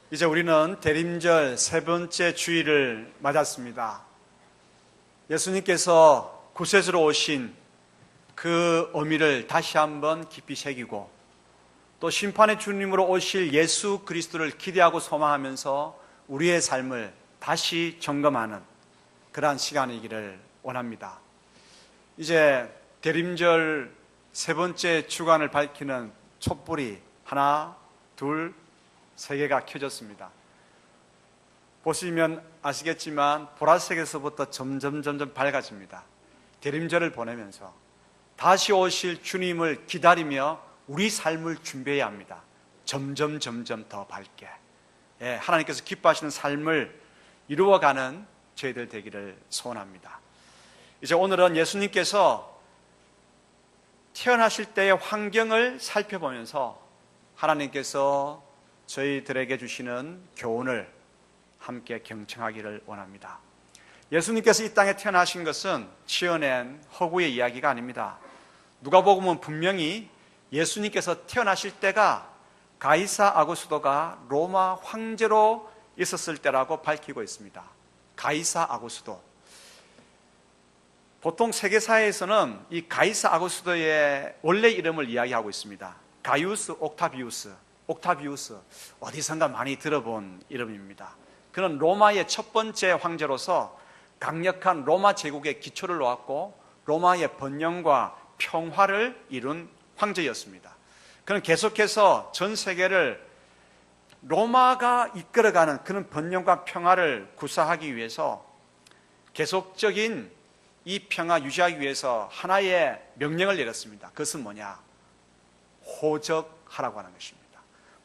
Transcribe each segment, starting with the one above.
이제 우리는 대림절 세 번째 주일을 맞았습니다. 예수님께서 구세주로 오신 그 의미를 다시 한번 깊이 새기고 또 심판의 주님으로 오실 예수 그리스도를 기대하고 소망하면서 우리의 삶을 다시 점검하는 그러한 시간이기를 원합니다. 이제 대림절 세 번째 주간을 밝히는 촛불이 하나, 둘, 세 개가 켜졌습니다. 보시면 아시겠지만 보라색에서부터 점점 밝아집니다. 대림절을 보내면서 다시 오실 주님을 기다리며 우리 삶을 준비해야 합니다. 점점 더 밝게 하나님께서 기뻐하시는 삶을 이루어가는 저희들 되기를 소원합니다. 이제 오늘은 예수님께서 태어나실 때의 환경을 살펴보면서 하나님께서 저희들에게 주시는 교훈을 함께 경청하기를 원합니다. 예수님께서 이 땅에 태어나신 것은 지어낸 허구의 이야기가 아닙니다. 누가복음은 분명히 예수님께서 태어나실 때가 가이사 아구스도가 로마 황제로 있었을 때라고 밝히고 있습니다. 가이사 아구스도. 보통 세계사에서는 이 가이사 아구스도의 원래 이름을 이야기하고 있습니다. 가이우스 옥타비우스, 어디선가 많이 들어본 이름입니다. 그는 로마의 첫 번째 황제로서 강력한 로마 제국의 기초를 놓았고 로마의 번영과 평화를 이룬 황제였습니다. 그는 계속해서 전 세계를 로마가 이끌어가는 그런 번영과 평화를 구사하기 위해서 계속적인 이 평화 유지하기 위해서 하나의 명령을 내렸습니다. 그것은 뭐냐? 호적하라고 하는 것입니다.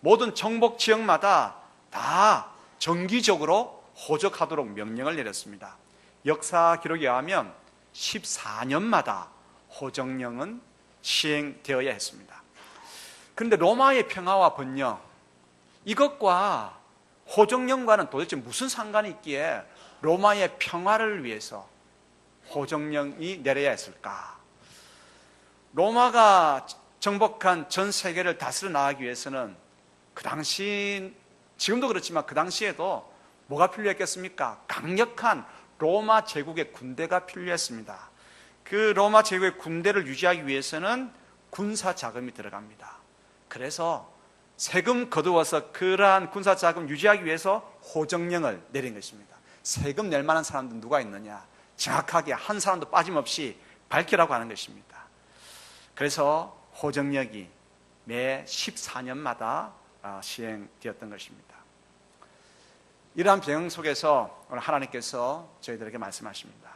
모든 정복 지역마다 다 정기적으로 호적하도록 명령을 내렸습니다. 역사 기록에 의하면 14년마다 호적령은 시행되어야 했습니다. 그런데 로마의 평화와 번영, 이것과 호적령과는 도대체 무슨 상관이 있기에 로마의 평화를 위해서 호적령이 내려야 했을까? 로마가 정복한 전 세계를 다스려 나가기 위해서는 그 당시, 지금도 그렇지만 그 당시에도 뭐가 필요했겠습니까? 강력한 로마 제국의 군대가 필요했습니다. 그 로마 제국의 군대를 유지하기 위해서는 군사 자금이 들어갑니다. 그래서 세금 거두어서 그러한 군사 자금 유지하기 위해서 호적령을 내린 것입니다. 세금 낼 만한 사람들 누가 있느냐? 정확하게 한 사람도 빠짐없이 밝히라고 하는 것입니다. 그래서 호적령이 매 14년마다 시행되었던 것입니다. 이러한 배경 속에서 오늘 하나님께서 저희들에게 말씀하십니다.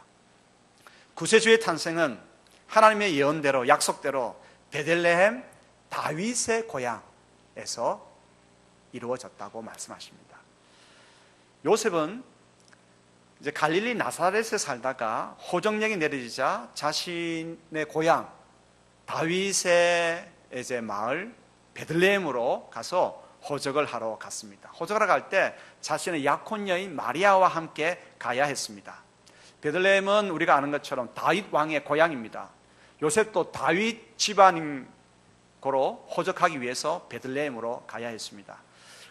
구세주의 탄생은 하나님의 예언대로 약속대로 베들레헴 다윗의 고향에서 이루어졌다고 말씀하십니다. 요셉은 이제 갈릴리 나사렛에 살다가 호적령이 내려지자 자신의 고향 다윗의 이제 마을 베들레헴으로 가서 호적을 하러 갔습니다. 호적을 하러 갈 때 자신의 약혼 여인 마리아와 함께 가야 했습니다. 베들레헴은 우리가 아는 것처럼 다윗 왕의 고향입니다. 요셉도 다윗 집안인 고로 호적하기 위해서 베들레헴으로 가야 했습니다.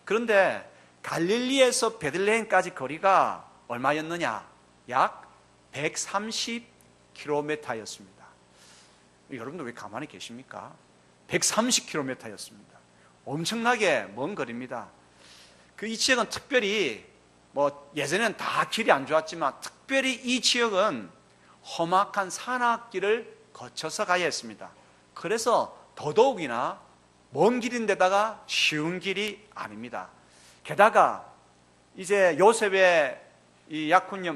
그런데 갈릴리에서 베들레헴까지 거리가 얼마였느냐? 약 130km였습니다. 여러분들 왜 가만히 계십니까? 130km였습니다. 엄청나게 먼 거리입니다. 이 지역은 특별히 예전에는 다 길이 안 좋았지만 특별히 이 지역은 험악한 산악길을 거쳐서 가야 했습니다. 그래서 더더욱이나 먼 길인데다가 쉬운 길이 아닙니다. 게다가 이제 요셉의 이 약혼녀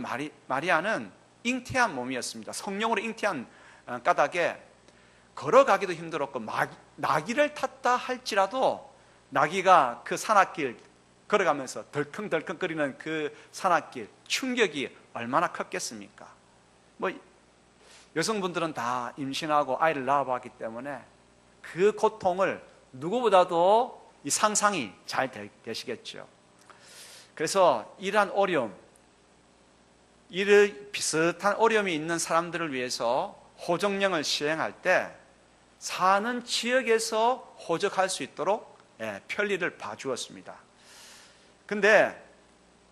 마리아는 잉태한 몸이었습니다. 성령으로 잉태한 까닭에 걸어가기도 힘들었고 나귀를 탔다 할지라도 나귀가 그 산악길 걸어가면서 덜컹덜컹거리는 그 산악길 충격이 얼마나 컸겠습니까? 여성분들은 다 임신하고 아이를 낳아봤기 때문에 그 고통을 누구보다도 이 상상이 잘 되시겠죠. 그래서 이러한 어려움, 이런 비슷한 어려움이 있는 사람들을 위해서 호적령을 시행할 때 사는 지역에서 호적할 수 있도록 편리를 봐주었습니다. 근데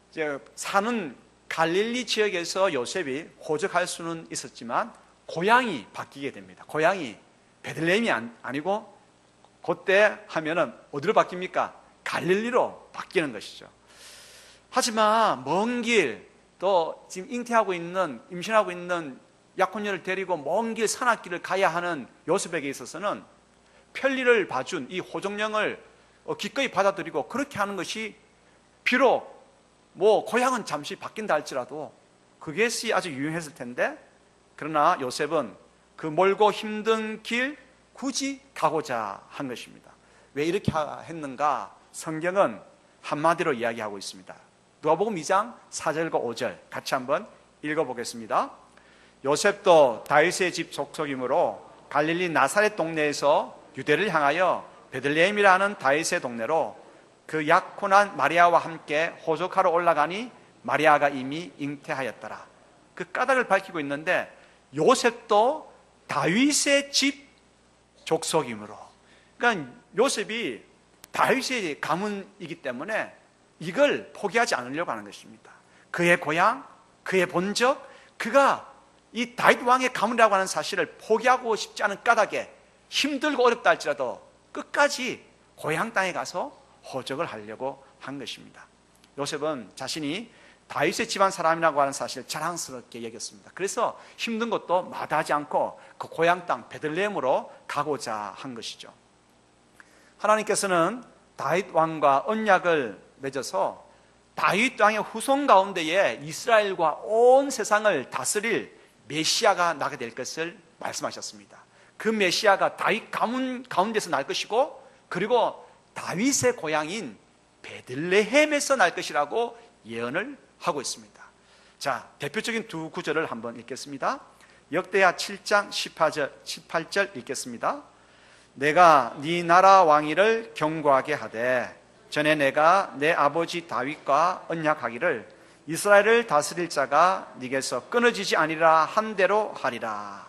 이제 사는 갈릴리 지역에서 요셉이 호적할 수는 있었지만 고향이 바뀌게 됩니다. 고향이 베들레헴이 아니고 그때 하면은 어디로 바뀝니까? 갈릴리로 바뀌는 것이죠. 하지만 먼 길, 또 지금 잉태하고 있는, 임신하고 있는 약혼녀를 데리고 먼 길 산악길을 가야 하는 요셉에게 있어서는 편리를 봐준 이 호적령을 기꺼이 받아들이고 그렇게 하는 것이 비록 뭐 고향은 잠시 바뀐다 할지라도 그것이 아주 유용했을 텐데, 그러나 요셉은 그 멀고 힘든 길 굳이 가고자 한 것입니다. 왜 이렇게 했는가? 성경은 한마디로 이야기하고 있습니다. 누가복음 2장 4절과 5절 같이 한번 읽어보겠습니다. 요셉도 다윗의 집 족속이므로 갈릴리 나사렛 동네에서 유대를 향하여 베들레헴이라는 다윗의 동네로 그 약혼한 마리아와 함께 호적하러 올라가니 마리아가 이미 잉태하였더라. 그 까닭을 밝히고 있는데, 요셉도 다윗의 집 족속이므로, 그러니까 요셉이 다윗의 가문이기 때문에 이걸 포기하지 않으려고 하는 것입니다. 그의 고향, 그의 본적, 그가 이 다윗 왕의 가문이라고 하는 사실을 포기하고 싶지 않은 까닭에 힘들고 어렵다 할지라도 끝까지 고향 땅에 가서 호적을 하려고 한 것입니다. 요셉은 자신이 다윗의 집안 사람이라고 하는 사실을 자랑스럽게 여겼습니다. 그래서 힘든 것도 마다하지 않고 그 고향 땅 베들레헴으로 가고자 한 것이죠. 하나님께서는 다윗 왕과 언약을 맺어서 다윗 왕의 후손 가운데에 이스라엘과 온 세상을 다스릴 메시아가 나게 될 것을 말씀하셨습니다. 그 메시아가 다윗 가문 가운데서 날 것이고, 그리고 다윗의 고향인 베들레헴에서 날 것이라고 예언을 하고 있습니다. 자, 대표적인 두 구절을 한번 읽겠습니다. 역대하 7장 18절 읽겠습니다. 내가 네 나라 왕위를 견고하게 하되 전에 내가 내 아버지 다윗과 언약하기를 이스라엘을 다스릴 자가 네게서 끊어지지 아니라 한 대로 하리라.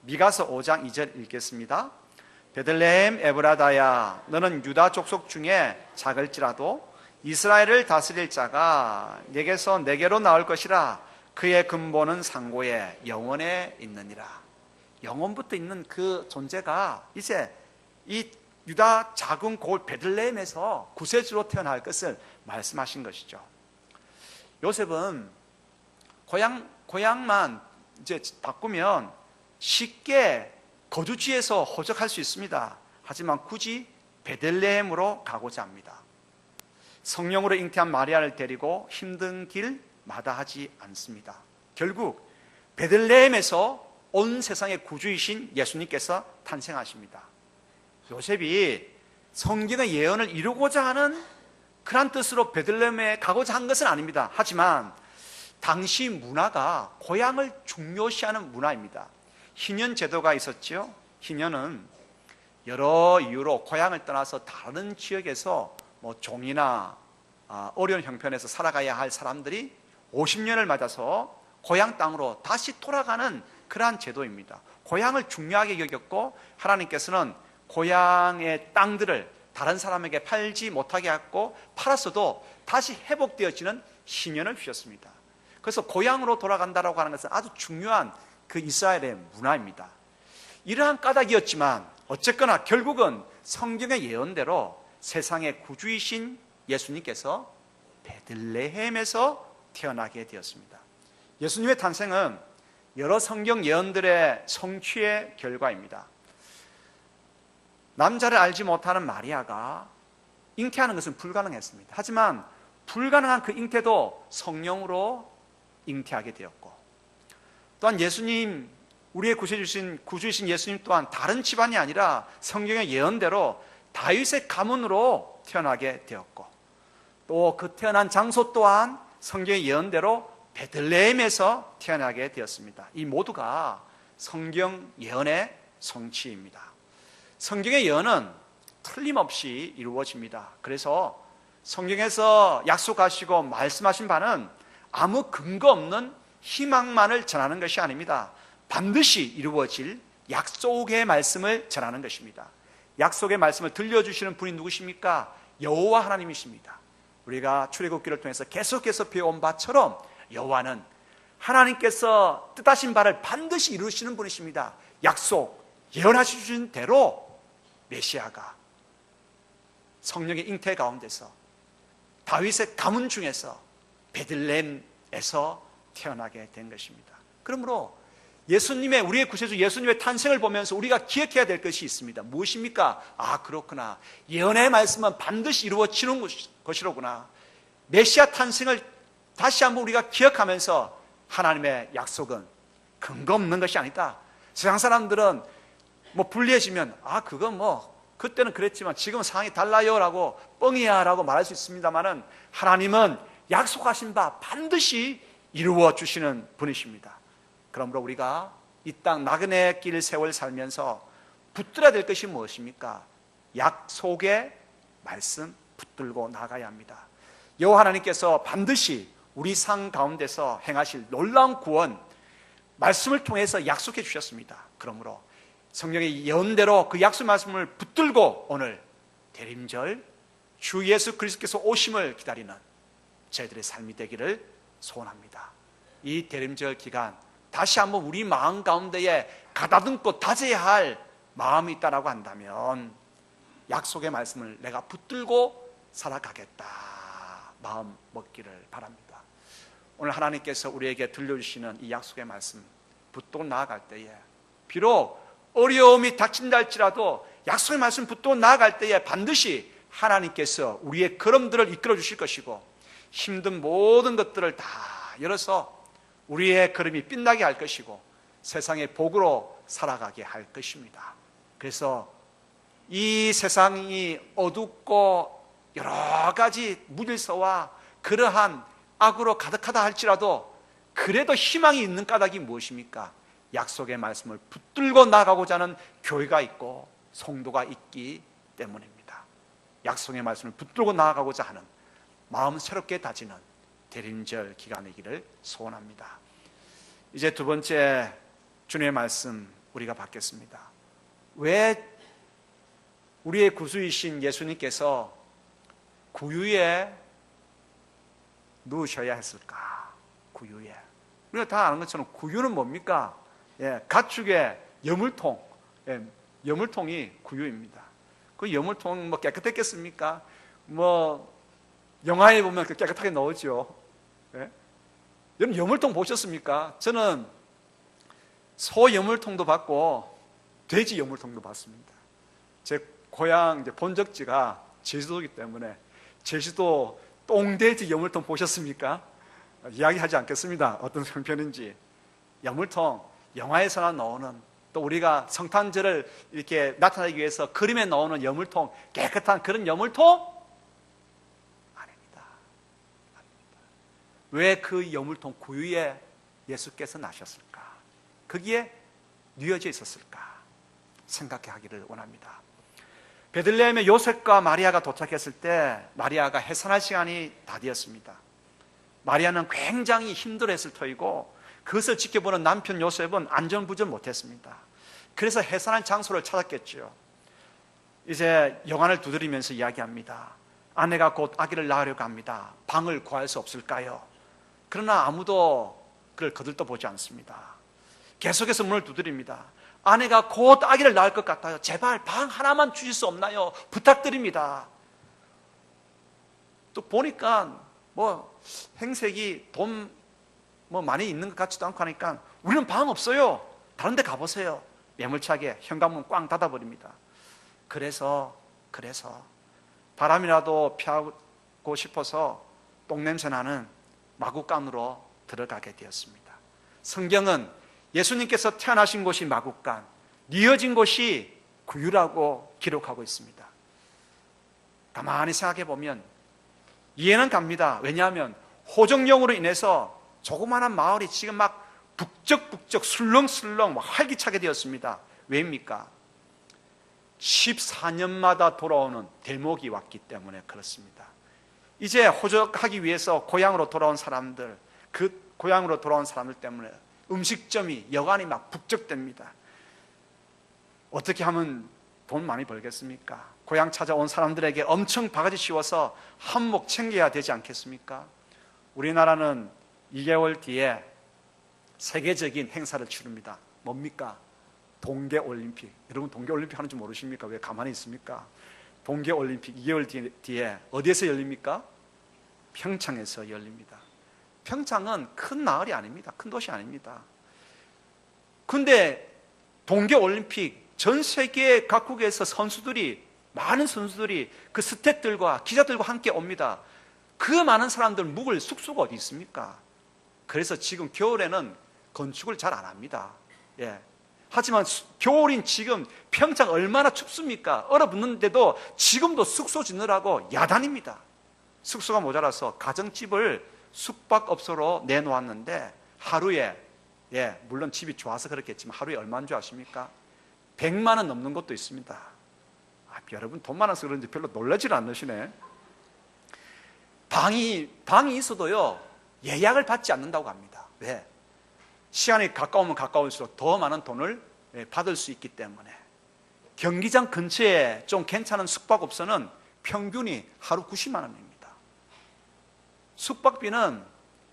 미가서 5장 2절 읽겠습니다. 베들레헴 에브라다야, 너는 유다 족속 중에 작을지라도 이스라엘을 다스릴 자가 네게서 내게로 나올 것이라. 그의 근본은 상고에 영원에 있느니라. 영원부터 있는 그 존재가 이제 이 유다 작은 고을 베들레헴에서 구세주로 태어날 것을 말씀하신 것이죠. 요셉은 고향만 이제 바꾸면 쉽게 거주지에서 호적할 수 있습니다. 하지만 굳이 베들레헴으로 가고자 합니다. 성령으로 잉태한 마리아를 데리고 힘든 길 마다하지 않습니다. 결국 베들레헴에서 온 세상의 구주이신 예수님께서 탄생하십니다. 요셉이 성경의 예언을 이루고자 하는 그런 뜻으로 베들레헴에 가고자 한 것은 아닙니다. 하지만 당시 문화가 고향을 중요시하는 문화입니다. 희년 제도가 있었죠. 희년은 여러 이유로 고향을 떠나서 다른 지역에서 종이나 어려운 형편에서 살아가야 할 사람들이 50년을 맞아서 고향 땅으로 다시 돌아가는 그러한 제도입니다. 고향을 중요하게 여겼고, 하나님께서는 고향의 땅들을 다른 사람에게 팔지 못하게 했고, 팔았어도 다시 회복되어지는 희년을 주셨습니다. 그래서 고향으로 돌아간다라고 하는 것은 아주 중요한 그 이스라엘의 문화입니다. 이러한 까닭이었지만 어쨌거나 결국은 성경의 예언대로 세상의 구주이신 예수님께서 베들레헴에서 태어나게 되었습니다. 예수님의 탄생은 여러 성경 예언들의 성취의 결과입니다. 남자를 알지 못하는 마리아가 잉태하는 것은 불가능했습니다. 하지만 불가능한 그 잉태도 성령으로 잉태하게 되었고, 또한 예수님, 우리의 구주이신 예수님 또한 다른 집안이 아니라 성경의 예언대로 다윗의 가문으로 태어나게 되었고, 또 그 태어난 장소 또한 성경의 예언대로 베들레헴에서 태어나게 되었습니다. 이 모두가 성경 예언의 성취입니다. 성경의 예언은 틀림없이 이루어집니다. 그래서 성경에서 약속하시고 말씀하신 바는 아무 근거 없는 희망만을 전하는 것이 아닙니다. 반드시 이루어질 약속의 말씀을 전하는 것입니다. 약속의 말씀을 들려주시는 분이 누구십니까? 여호와 하나님이십니다. 우리가 출애굽기를 통해서 계속해서 배워온 바처럼 여호와는 하나님께서 뜻하신 바를 반드시 이루시는 분이십니다. 약속, 예언하신 대로 메시아가 성령의 잉태 가운데서 다윗의 가문 중에서 베들레헴에서 태어나게 된 것입니다. 그러므로 예수님의, 우리의 구세주 예수님의 탄생을 보면서 우리가 기억해야 될 것이 있습니다. 무엇입니까? 아, 그렇구나. 예언의 말씀은 반드시 이루어지는 것이로구나. 메시아 탄생을 다시 한번 우리가 기억하면서 하나님의 약속은 근거 없는 것이 아니다. 세상 사람들은 뭐 불리해지면 아, 그건 뭐 그때는 그랬지만 지금은 상황이 달라요 라고 뻥이야 라고 말할 수 있습니다만은 하나님은 약속하신 바 반드시 이루어 주시는 분이십니다. 그러므로 우리가 이 땅 나그네 길 세월 살면서 붙들어야 될 것이 무엇입니까? 약속의 말씀 붙들고 나가야 합니다. 여호와 하나님께서 반드시 우리 삶 가운데서 행하실 놀라운 구원 말씀을 통해서 약속해 주셨습니다. 그러므로 성령의 예언대로 그 약속 말씀을 붙들고 오늘 대림절 주 예수 그리스도께서 오심을 기다리는 저희들의 삶이 되기를 소원합니다. 이 대림절 기간 다시 한번 우리 마음 가운데에 가다듬고 다져야 할 마음이 있다라고 한다면 약속의 말씀을 내가 붙들고 살아가겠다 마음 먹기를 바랍니다. 오늘 하나님께서 우리에게 들려주시는 이 약속의 말씀 붙들고 나아갈 때에 비록 어려움이 닥친다 할지라도 약속의 말씀 붙들고 나아갈 때에 반드시 하나님께서 우리의 걸음들을 이끌어 주실 것이고 힘든 모든 것들을 다 열어서 우리의 걸음이 빛나게 할 것이고 세상의 복으로 살아가게 할 것입니다. 그래서 이 세상이 어둡고 여러 가지 무질서와 그러한 악으로 가득하다 할지라도 그래도 희망이 있는 까닭이 무엇입니까? 약속의 말씀을 붙들고 나가고자 하는 교회가 있고 성도가 있기 때문입니다. 약속의 말씀을 붙들고 나아가고자 하는 마음 새롭게 다지는 대림절 기간이기를 소원합니다. 이제 두 번째 주님의 말씀 우리가 받겠습니다. 왜 우리의 구주이신 예수님께서 구유에 누우셔야 했을까? 구유에. 우리가 다 아는 것처럼 구유는 뭡니까? 가축의 여물통, 여물통이 구유입니다. 그 여물통 뭐 깨끗했겠습니까? 뭐 영화에 보면 깨끗하게 나오죠. 여러분 여물통 보셨습니까? 저는 소 여물통도 봤고 돼지 여물통도 봤습니다. 제 고향 본적지가 제주도이기 때문에 제주도 똥돼지 여물통 보셨습니까? 이야기하지 않겠습니다. 어떤 형편인지. 여물통, 영화에서나 나오는 또 우리가 성탄절을 이렇게 나타내기 위해서 그림에 나오는 여물통, 깨끗한 그런 여물통? 아닙니다. 왜 그 여물통 구유에 예수께서 나셨을까? 거기에 뉘어져 있었을까? 생각해 하기를 원합니다. 베들레헴에 요셉과 마리아가 도착했을 때 마리아가 해산할 시간이 다 되었습니다. 마리아는 굉장히 힘들어했을 터이고 그것을 지켜보는 남편 요셉은 안전부전 못했습니다. 그래서 해산할 장소를 찾았겠죠. 이제 영안을 두드리면서 이야기합니다. 아내가 곧 아기를 낳으려고 합니다. 방을 구할 수 없을까요? 그러나 아무도 그를 거들떠보지 않습니다. 계속해서 문을 두드립니다. 아내가 곧 아기를 낳을 것 같아요. 제발 방 하나만 주실 수 없나요? 부탁드립니다. 또 보니까 뭐 행색이 돈 뭐 많이 있는 것 같지도 않고 하니까 우리는 방 없어요. 다른 데 가보세요. 매몰차게 현관문 꽝 닫아버립니다. 그래서 바람이라도 피하고 싶어서 똥냄새 나는 마구간으로 들어가게 되었습니다. 성경은 예수님께서 태어나신 곳이 마구간, 뉘어진 곳이 구유라고 기록하고 있습니다. 가만히 생각해 보면 이해는 갑니다. 왜냐하면 호정령으로 인해서 조그마한 마을이 지금 막 북적북적 술렁술렁 활기차게 되었습니다. 왜입니까? 14년마다 돌아오는 대목이 왔기 때문에 그렇습니다. 이제 호적하기 위해서 고향으로 돌아온 사람들, 그 고향으로 돌아온 사람들 때문에 음식점이 여간이 막 북적됩니다. 어떻게 하면 돈 많이 벌겠습니까? 고향 찾아온 사람들에게 엄청 바가지 씌워서 한몫 챙겨야 되지 않겠습니까? 우리나라는 2개월 뒤에 세계적인 행사를 치릅니다. 뭡니까? 동계올림픽. 여러분 동계올림픽 하는 줄 모르십니까? 왜 가만히 있습니까? 동계올림픽 2개월 뒤에 어디에서 열립니까? 평창에서 열립니다. 평창은 큰 마을이 아닙니다. 큰 도시 아닙니다. 근데 동계올림픽 전 세계 각국에서 많은 선수들이 그 스태프들과 기자들과 함께 옵니다. 그 많은 사람들 묵을 숙소가 어디 있습니까? 그래서 지금 겨울에는 건축을 잘 안 합니다. 예. 하지만 겨울인 지금 평창 얼마나 춥습니까? 얼어붙는데도 지금도 숙소 짓느라고 야단입니다. 숙소가 모자라서 가정집을 숙박업소로 내놓았는데 하루에, 물론 집이 좋아서 그렇겠지만 하루에 얼마인 줄 아십니까? 100만 원 넘는 것도 있습니다. 여러분 돈 많아서 그런지 별로 놀라지를 않으시네. 방이 있어도요 예약을 받지 않는다고 합니다. 왜? 시간이 가까우면 가까울수록 더 많은 돈을 받을 수 있기 때문에. 경기장 근처에 좀 괜찮은 숙박업소는 평균이 하루 90만 원입니다. 숙박비는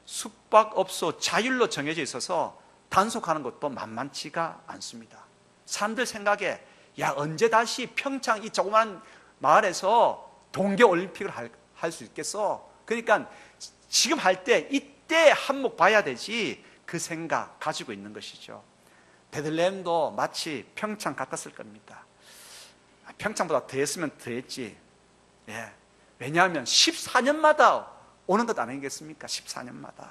숙박업소 자율로 정해져 있어서 단속하는 것도 만만치가 않습니다. 사람들 생각에 언제 다시 평창 이 조그마한 마을에서 동계올림픽을 할 수 있겠어? 그러니까 지금 할 때 이때 한몫 봐야 되지, 그 생각 가지고 있는 것이죠. 베들레헴도 마치 평창 같았을 겁니다. 평창보다 더 했으면 더 했지. 왜냐하면 14년마다 오는 것 아니겠습니까? 14년마다.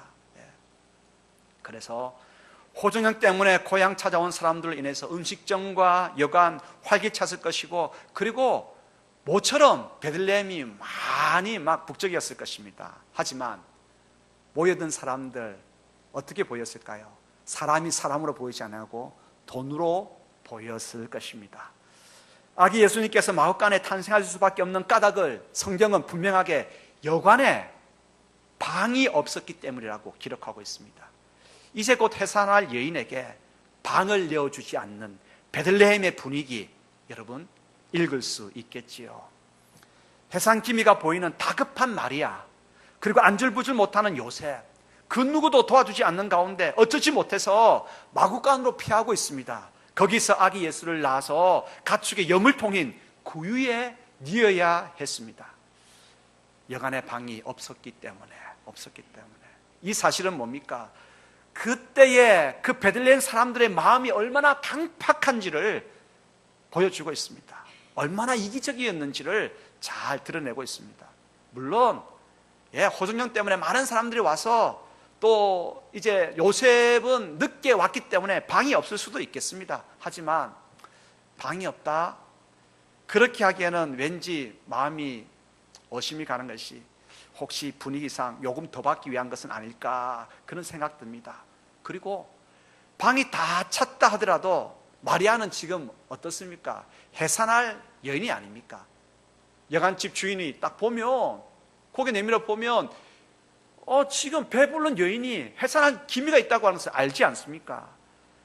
그래서 호정형 때문에 고향 찾아온 사람들로 인해서 음식점과 여관 활기찼을 것이고, 그리고 모처럼 베들레헴이 많이 막 북적이었을 것입니다. 하지만 모여든 사람들 어떻게 보였을까요? 사람이 사람으로 보이지 않고 돈으로 보였을 것입니다. 아기 예수님께서 마ኅ갓간에 탄생하실 수밖에 없는 까닭을 성경은 분명하게 여관에 방이 없었기 때문이라고 기록하고 있습니다. 이제 곧 해산할 여인에게 방을 내어주지 않는 베들레헴의 분위기, 여러분 읽을 수 있겠지요. 해산 기미가 보이는 다급한 마리아, 그리고 안절부절 못하는 요셉, 그 누구도 도와주지 않는 가운데 어쩌지 못해서 마구간으로 피하고 있습니다. 거기서 아기 예수를 낳아서 가축의 여물통인 구유에 뉘어야 했습니다. 여간의 방이 없었기 때문에. 이 사실은 뭡니까? 그때의 그 베들레헴 사람들의 마음이 얼마나 강팍한지를 보여주고 있습니다. 얼마나 이기적이었는지를 잘 드러내고 있습니다. 물론 호정령 때문에 많은 사람들이 와서 또 이제 요셉은 늦게 왔기 때문에 방이 없을 수도 있겠습니다. 하지만 방이 없다, 그렇게 하기에는 왠지 마음이 의심이 가는 것이, 혹시 분위기상 요금 더 받기 위한 것은 아닐까, 그런 생각 듭니다. 그리고 방이 다 찼다 하더라도 마리아는 지금 어떻습니까? 해산할 여인이 아닙니까? 여간집 주인이 딱 보면, 고개 내밀어 보면 지금 배부른 여인이 해산할 기미가 있다고 하는 것을 알지 않습니까?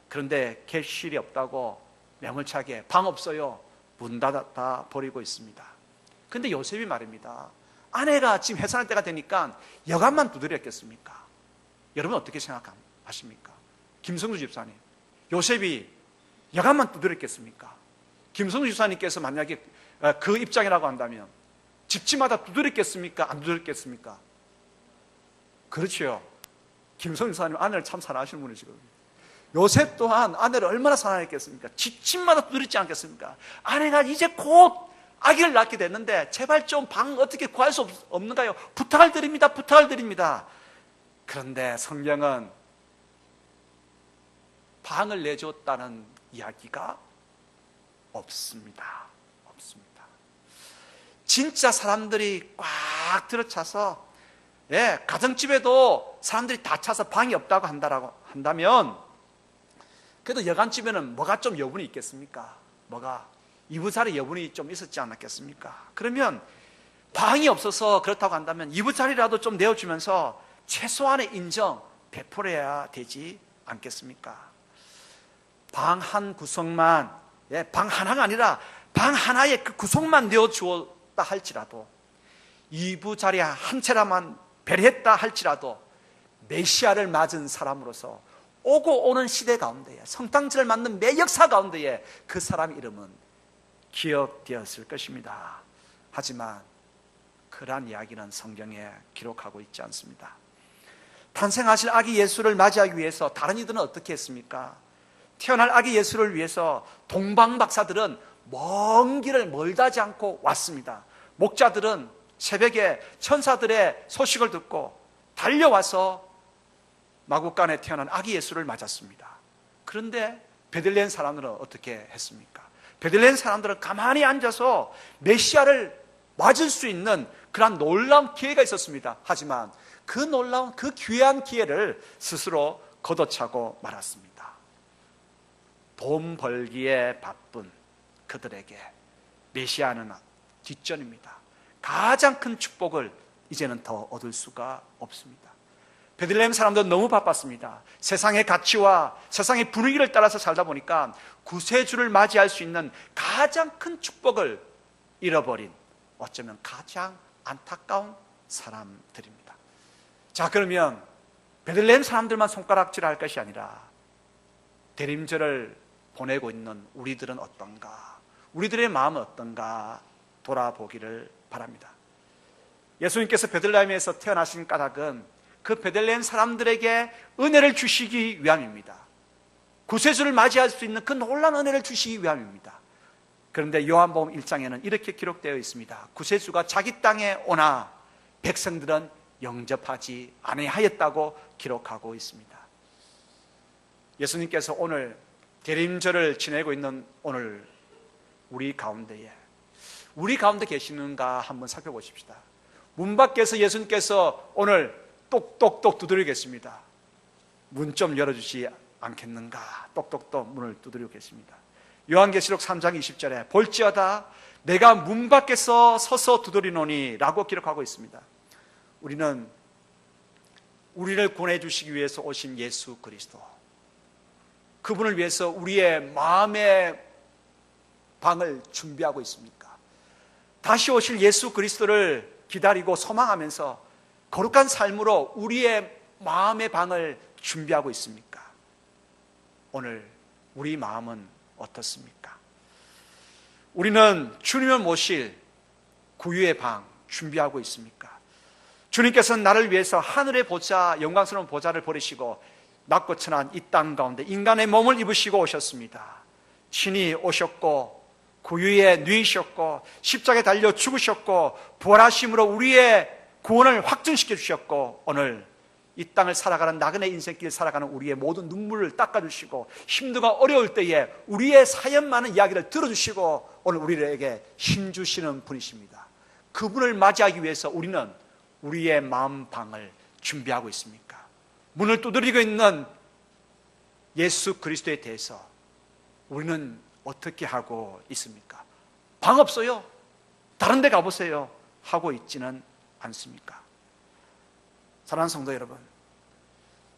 그런데 객실이 없다고 매몰차게 방 없어요, 문 닫아 버리고 있습니다. 그런데 요셉이 말입니다. 아내가 지금 해산할 때가 되니까 여간만 두드렸겠습니까? 여러분 어떻게 생각하십니까? 김성주 집사님, 요셉이 여간만 두드렸겠습니까? 김성주 집사님께서 만약에 그 입장이라고 한다면 집집마다 두드렸겠습니까? 안 두드렸겠습니까? 그렇죠. 김성주 집사님 아내를 참 사랑하시는 분이시거든요. 요셉 또한 아내를 얼마나 사랑했겠습니까? 집집마다 두드렸지 않겠습니까? 아내가 이제 곧 아기를 낳게 됐는데 제발 좀 방 어떻게 구할 수 없는가요? 부탁을 드립니다. 그런데 성경은 방을 내줬다는 이야기가 없습니다. 진짜 사람들이 꽉 들어차서, 가정집에도 사람들이 다 차서 방이 없다고 한다면, 그래도 여간집에는 뭐가 좀 여분이 있겠습니까? 이부자리 여분이 좀 있었지 않았겠습니까? 그러면 방이 없어서 그렇다고 한다면 이부자리라도 좀 내어주면서 최소한의 인정 베풀어야 되지 않겠습니까? 방 한 구석만, 방 하나가 아니라 방 하나의 그 구속만 내어주었다 할지라도, 이부자리 한 채라만 배려했다 할지라도 메시아를 맞은 사람으로서 오고 오는 시대 가운데에, 성탄절을 맞는 매 역사 가운데에 그 사람 이름은 기억되었을 것입니다. 하지만 그러한 이야기는 성경에 기록하고 있지 않습니다. 탄생하실 아기 예수를 맞이하기 위해서 다른 이들은 어떻게 했습니까? 태어날 아기 예수를 위해서 동방박사들은 먼 길을 멀다지 않고 왔습니다. 목자들은 새벽에 천사들의 소식을 듣고 달려와서 마구간에 태어난 아기 예수를 맞았습니다. 그런데 베들레헴 사람들은 어떻게 했습니까? 베들레헴 사람들은 가만히 앉아서 메시아를 맞을 수 있는 그런 놀라운 기회가 있었습니다. 하지만 그 놀라운, 그 귀한 기회를 스스로 걷어차고 말았습니다. 돈 벌기에 바쁜 그들에게 메시아는 뒷전입니다. 가장 큰 축복을 이제는 더 얻을 수가 없습니다. 베들레헴 사람들은 너무 바빴습니다. 세상의 가치와 세상의 분위기를 따라서 살다 보니까 구세주를 맞이할 수 있는 가장 큰 축복을 잃어버린, 어쩌면 가장 안타까운 사람들입니다. 자, 그러면 베들레헴 사람들만 손가락질할 것이 아니라 대림절을 보내고 있는 우리들은 어떤가, 우리들의 마음은 어떤가 돌아보기를 바랍니다. 예수님께서 베들레헴에서 태어나신 까닭은 그 베들레헴 사람들에게 은혜를 주시기 위함입니다. 구세주를 맞이할 수 있는 그 놀라운 은혜를 주시기 위함입니다. 그런데 요한복음 1장에는 이렇게 기록되어 있습니다. 구세주가 자기 땅에 오나 백성들은 영접하지 아니하였다고 기록하고 있습니다. 예수님께서 오늘 대림절을 지내고 있는 오늘 우리 가운데 계시는가 한번 살펴보십시다. 문 밖에서 예수님께서 오늘 똑똑똑 두드리겠습니다. 문 좀 열어주시 않겠는가? 똑똑똑 문을 두드리고 계십니다. 요한계시록 3장 20절에 볼지어다 내가 문 밖에서 서서 두드리노니 라고 기록하고 있습니다. 우리는 우리를 구원해 주시기 위해서 오신 예수 그리스도, 그분을 위해서 우리의 마음의 방을 준비하고 있습니까? 다시 오실 예수 그리스도를 기다리고 소망하면서 거룩한 삶으로 우리의 마음의 방을 준비하고 있습니까? 오늘 우리 마음은 어떻습니까? 우리는 주님을 모실 구유의 방 준비하고 있습니까? 주님께서는 나를 위해서 하늘의 보좌, 영광스러운 보좌를 버리시고 낮고 천한 이 땅 가운데 인간의 몸을 입으시고 오셨습니다. 친히 오셨고 구유에 누이셨고 십자가에 달려 죽으셨고 부활하심으로 우리의 구원을 확증시켜 주셨고 오늘 이 땅을 살아가는 나그네 인생길 살아가는 우리의 모든 눈물을 닦아주시고 힘들고 어려울 때에 우리의 사연 많은 이야기를 들어주시고 오늘 우리에게 힘주시는 분이십니다. 그분을 맞이하기 위해서 우리는 우리의 마음방을 준비하고 있습니까? 문을 두드리고 있는 예수 그리스도에 대해서 우리는 어떻게 하고 있습니까? 방 없어요? 다른 데 가보세요 하고 있지는 않습니까? 사랑하는 성도 여러분,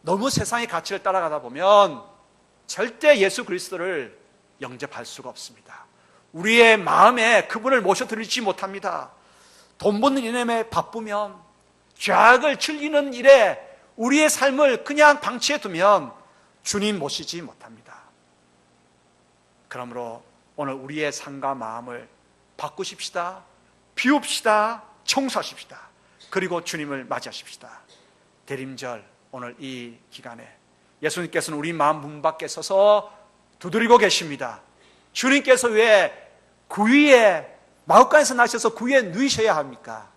너무 세상의 가치를 따라가다 보면 절대 예수 그리스도를 영접할 수가 없습니다. 우리의 마음에 그분을 모셔드리지 못합니다. 돈 버는 일에 바쁘면, 죄악을 즐기는 일에 우리의 삶을 그냥 방치해 두면 주님 모시지 못합니다. 그러므로 오늘 우리의 삶과 마음을 바꾸십시다. 비웁시다. 청소하십시다. 그리고 주님을 맞이하십시다. 대림절 오늘 이 기간에 예수님께서는 우리 마음 문 밖에 서서 두드리고 계십니다. 주님께서 왜 구위에 마구간에서 나셔서 구위에 누이셔야 합니까?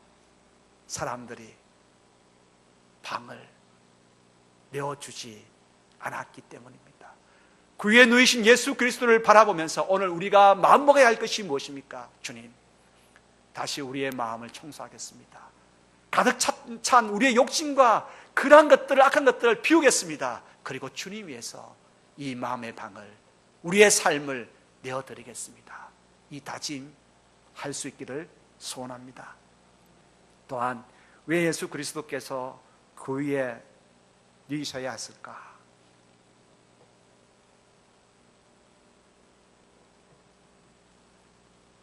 사람들이 방을 내어주지 않았기 때문입니다. 구위에 누이신 예수 그리스도를 바라보면서 오늘 우리가 마음먹어야 할 것이 무엇입니까? 주님, 다시 우리의 마음을 청소하겠습니다. 가득 찬 우리의 욕심과 그러한 것들을, 악한 것들을 비우겠습니다. 그리고 주님 위해서 이 마음의 방을, 우리의 삶을 내어드리겠습니다. 이 다짐 할 수 있기를 소원합니다. 또한 왜 예수 그리스도께서 그 위에 누이셔야 했을까?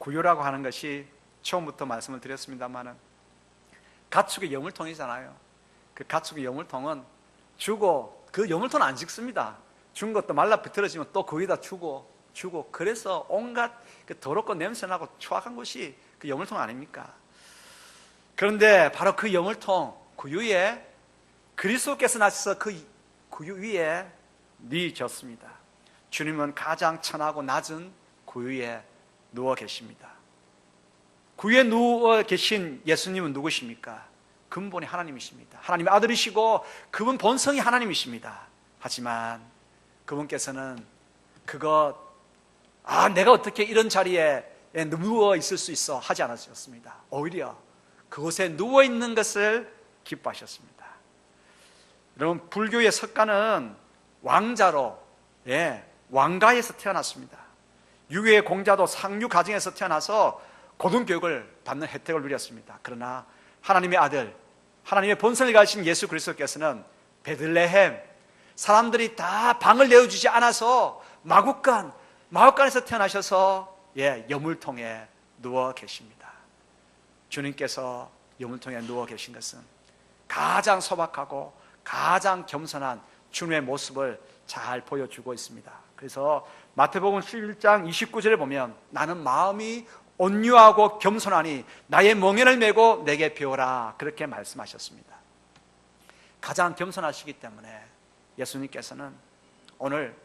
구유라고 하는 것이 처음부터 말씀을 드렸습니다만은 가축의 여물통이잖아요. 그 가축의 여물통은 주고, 그 여물통은 안 죽습니다. 죽은 것도 말라 비틀어지면 또 거기다 주고 그래서 온갖 그 더럽고 냄새나고 추악한 것이 그 여물통 아닙니까? 그런데 바로 그 여물통 구유에 그리스도께서 나셔서 그 구유 위에 누이셨습니다. 주님은 가장 천하고 낮은 구유에 누워 계십니다. 구유에 누워 계신 예수님은 누구십니까? 근본이 하나님이십니다. 하나님의 아들이시고 그분 본성이 하나님이십니다. 하지만 그분께서는 내가 어떻게 이런 자리에 누워 있을 수 있어 하지 않으셨습니다. 오히려 그곳에 누워 있는 것을 기뻐하셨습니다. 여러분, 불교의 석가는 왕자로, 왕가에서 태어났습니다. 유교의 공자도 상류 가정에서 태어나서 고등교육을 받는 혜택을 누렸습니다. 그러나 하나님의 아들, 하나님의 본성을 가지신 예수 그리스도께서는 베들레헴, 사람들이 다 방을 내어주지 않아서 마구간에서 태어나셔서 여물통에 누워 계십니다. 주님께서 여물통에 누워 계신 것은 가장 소박하고 가장 겸손한 주님의 모습을 잘 보여주고 있습니다. 그래서 마태복음 11장 29절에 보면 나는 마음이 온유하고 겸손하니 나의 멍에를 메고 내게 배우라, 그렇게 말씀하셨습니다. 가장 겸손하시기 때문에 예수님께서는 오늘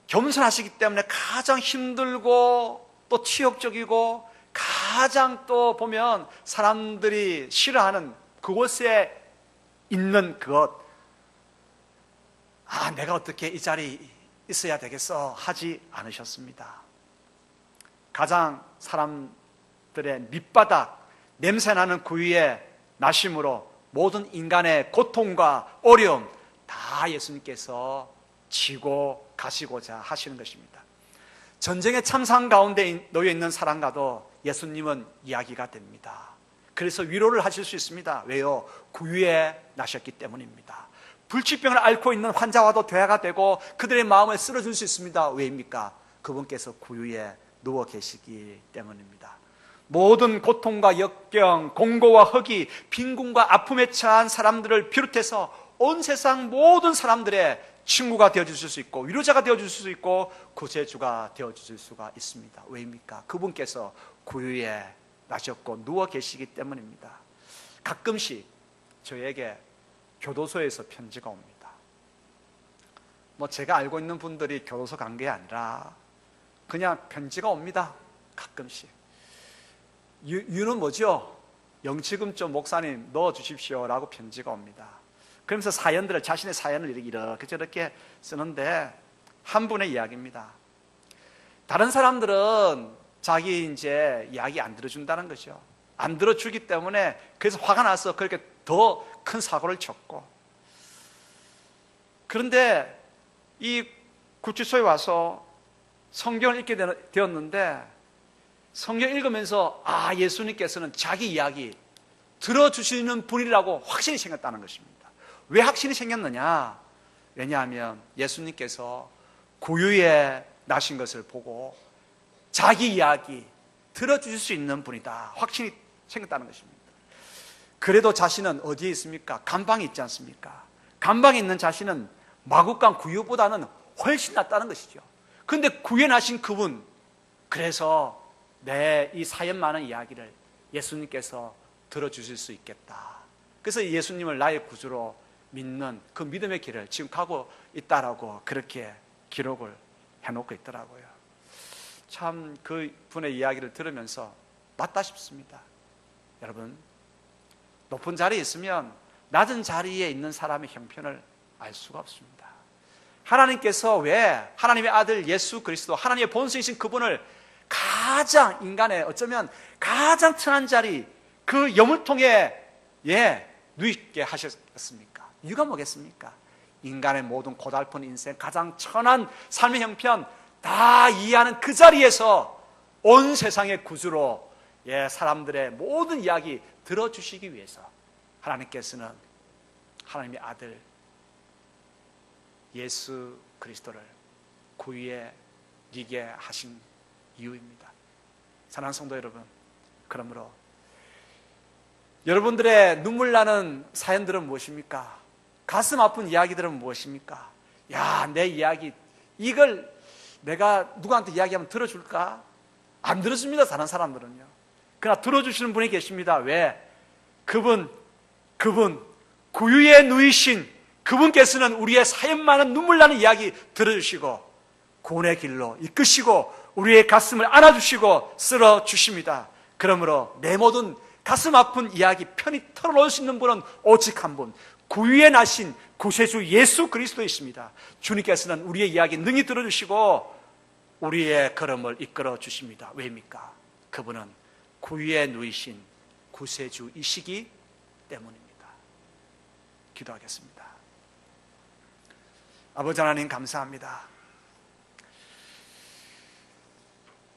겸손하시기 때문에 가장 힘들고 또 치욕적이고 가장 또 보면 사람들이 싫어하는 그곳에 있는 내가 어떻게 이 자리에 있어야 되겠어 하지 않으셨습니다. 가장 사람들의 밑바닥, 냄새나는 구유에 나심으로 모든 인간의 고통과 어려움 다 예수님께서 지고 가시고자 하시는 것입니다. 전쟁의 참상 가운데 놓여 있는 사람과도 예수님은 이야기가 됩니다. 그래서 위로를 하실 수 있습니다. 왜요? 구유에 나셨기 때문입니다. 불치병을 앓고 있는 환자와도 대화가 되고 그들의 마음을 쓸어줄 수 있습니다. 왜입니까? 그분께서 구유에 누워 계시기 때문입니다. 모든 고통과 역경, 공고와 허기, 빈곤과 아픔에 처한 사람들을 비롯해서 온 세상 모든 사람들의 친구가 되어주실 수 있고 위로자가 되어주실 수 있고 구세주가 되어주실 수가 있습니다. 왜입니까? 그분께서 구유에 나셨고 누워 계시기 때문입니다. 가끔씩 저에게 교도소에서 편지가 옵니다. 제가 알고 있는 분들이 교도소 간 게 아니라 그냥 편지가 옵니다. 가끔씩. 이유는 뭐죠? 영치금 좀 목사님 넣어주십시오 라고 편지가 옵니다. 그러면서 자신의 사연을 이렇게 저렇게 쓰는데 한 분의 이야기입니다. 다른 사람들은 자기 이야기 안 들어준다는 거죠. 안 들어주기 때문에 그래서 화가 나서 그렇게 더 큰 사고를 쳤고, 그런데 이 구치소에 와서 성경을 읽게 되었는데 성경 읽으면서 예수님께서는 자기 이야기 들어주시는 분이라고 확신이 생겼다는 것입니다. 왜 확신이 생겼느냐? 왜냐하면 예수님께서 구유에 나신 것을 보고 자기 이야기 들어주실 수 있는 분이다, 확신이 생겼다는 것입니다. 그래도 자신은 어디에 있습니까? 감방에 있지 않습니까? 감방에 있는 자신은 마구간 구유보다는 훨씬 낫다는 것이죠. 그런데 구유에 나신 그분, 그래서 내 이 사연 많은 이야기를 예수님께서 들어주실 수 있겠다. 그래서 예수님을 나의 구주로 믿는 그 믿음의 길을 지금 가고 있다라고 그렇게 기록을 해놓고 있더라고요. 참 그 분의 이야기를 들으면서 맞다 싶습니다. 여러분, 높은 자리에 있으면 낮은 자리에 있는 사람의 형편을 알 수가 없습니다. 하나님께서 왜 하나님의 아들 예수 그리스도, 하나님의 본성이신 그분을 가장 인간의 어쩌면 가장 천한 자리, 그 여물통에 누이게 하셨습니까? 이유가 뭐겠습니까? 인간의 모든 고달픈 인생, 가장 천한 삶의 형편 다 이해하는 그 자리에서 온 세상의 구주로 사람들의 모든 이야기 들어주시기 위해서 하나님께서는 하나님의 아들 예수 그리스도를 구유에 니게 하신 이유입니다. 사랑하는 성도 여러분, 그러므로 여러분들의 눈물 나는 사연들은 무엇입니까? 가슴 아픈 이야기들은 무엇입니까? 야, 내 이야기 이걸 내가 누구한테 이야기하면 들어줄까? 안 들어줍니다. 사는 사람들은요. 그러나 들어주시는 분이 계십니다. 왜? 그분 구유에 누이신 그분께서는 우리의 사연 많은 눈물 나는 이야기 들어주시고 구원의 길로 이끄시고 우리의 가슴을 안아주시고 쓸어주십니다. 그러므로 내 모든 가슴 아픈 이야기 편히 털어놓을 수 있는 분은 오직 한 분, 구유에 나신 구세주 예수 그리스도이십니다. 주님께서는 우리의 이야기 능히 들어주시고 우리의 걸음을 이끌어 주십니다. 왜입니까? 그분은 구유에 누이신 구세주이시기 때문입니다. 기도하겠습니다. 아버지 하나님 감사합니다.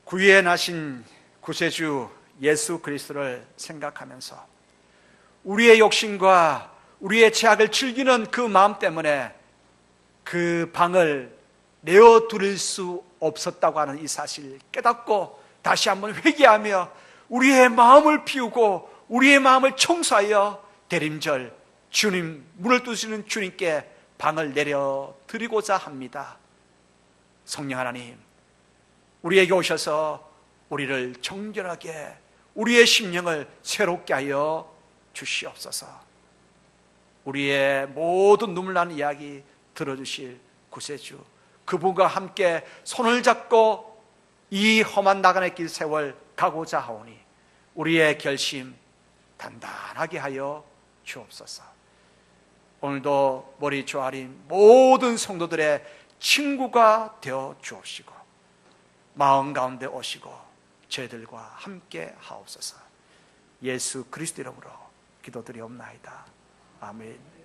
구유에 나신 구세주 예수 그리스도를 생각하면서 우리의 욕심과 우리의 죄악을 즐기는 그 마음 때문에 그 방을 내어둘 수 없었다고 하는 이 사실을 깨닫고 다시 한번 회개하며 우리의 마음을 비우고 우리의 마음을 청소하여 대림절 주님 문을 두시는 주님께 방을 내려 드리고자 합니다. 성령 하나님, 우리에게 오셔서 우리를 정결하게 우리의 심령을 새롭게 하여 주시옵소서. 우리의 모든 눈물 나는 이야기 들어주실 구세주 그분과 함께 손을 잡고 이 험한 나간의 길 세월 가고자 하오니 우리의 결심 단단하게 하여 주옵소서. 오늘도 머리 조아린 모든 성도들의 친구가 되어 주옵시고 마음 가운데 오시고 저희들과 함께 하옵소서. 예수 그리스도 이름으로 기도드리옵나이다. 아멘.